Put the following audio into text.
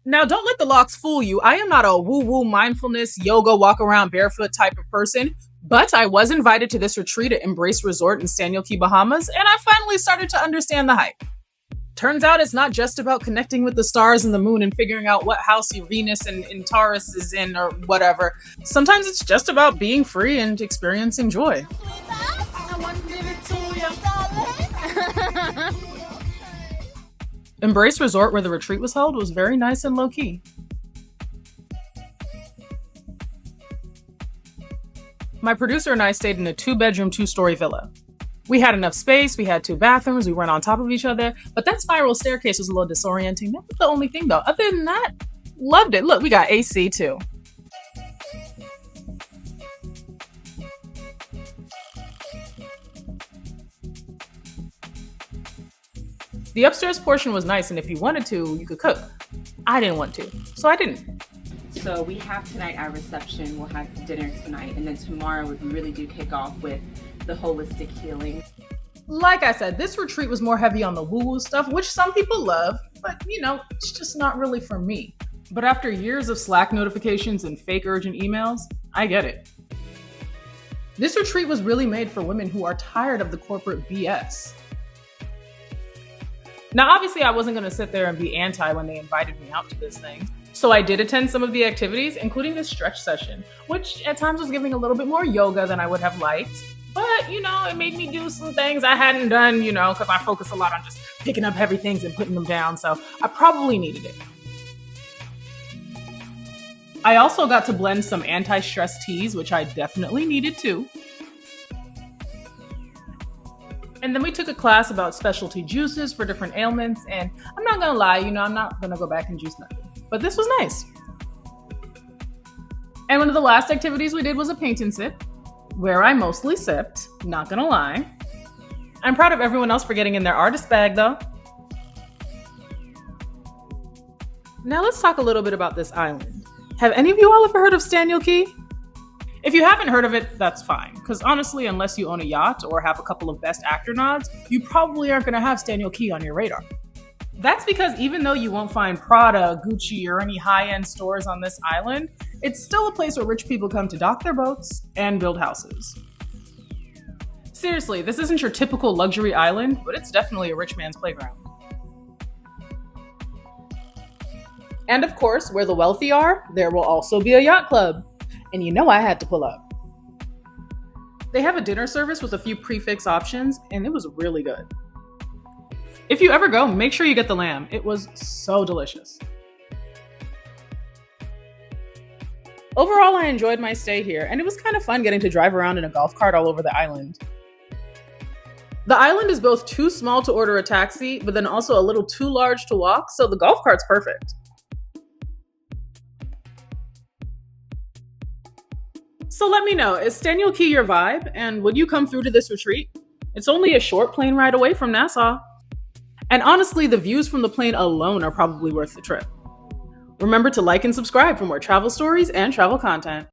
Now, don't let the locks fool you. I am not a woo woo mindfulness, yoga, walk around barefoot type of person, but I was invited to this retreat at Embrace Resort in Staniel Cay, Bahamas, and I finally started to understand the hype. Turns out it's not just about connecting with the stars and the moon and figuring out what house your Venus and Taurus is in or whatever. Sometimes it's just about being free and experiencing joy. Embrace Resort, where the retreat was held, was very nice and low key. My producer and I stayed in a 2-bedroom, 2-story villa. We had enough space, we had 2 bathrooms, we weren't on top of each other, but that spiral staircase was a little disorienting. That was the only thing though. Other than that, loved it. Look, we got AC too. The upstairs portion was nice, and if you wanted to, you could cook. I didn't want to, so I didn't. So we have tonight our reception, we'll have dinner tonight, and then tomorrow we really do kick off with the holistic healing. Like I said, this retreat was more heavy on the woo-woo stuff, which some people love, but it's just not really for me. But after years of Slack notifications and fake urgent emails, I get it. This retreat was really made for women who are tired of the corporate BS. Now, obviously, I wasn't going to sit there and be anti when they invited me out to this thing. So I did attend some of the activities, including this stretch session, which at times was giving a little bit more yoga than I would have liked. But, it made me do some things I hadn't done, because I focus a lot on just picking up heavy things and putting them down. So I probably needed it. I also got to blend some anti-stress teas, which I definitely needed too. And then we took a class about specialty juices for different ailments. And I'm not gonna lie, I'm not gonna go back and juice nothing. But this was nice. And one of the last activities we did was a paint and sip, where I mostly sipped, not gonna lie. I'm proud of everyone else for getting in their artist bag though. Now let's talk a little bit about this island. Have any of you all ever heard of Staniel Cay? If you haven't heard of it, that's fine. Because honestly, unless you own a yacht or have a couple of best actor nods, you probably aren't going to have Staniel Cay on your radar. That's because even though you won't find Prada, Gucci, or any high-end stores on this island, it's still a place where rich people come to dock their boats and build houses. Seriously, this isn't your typical luxury island, but it's definitely a rich man's playground. And of course, where the wealthy are, there will also be a yacht club. And I had to pull up. They have a dinner service with a few prefix options, and it was really good. If you ever go, make sure you get the lamb. It was so delicious. Overall, I enjoyed my stay here, and it was kind of fun getting to drive around in a golf cart all over the island. The island is both too small to order a taxi, but then also a little too large to walk, so the golf cart's perfect. So let me know, is Staniel Cay your vibe? And would you come through to this retreat? It's only a short plane ride away from Nassau. And honestly, the views from the plane alone are probably worth the trip. Remember to like and subscribe for more travel stories and travel content.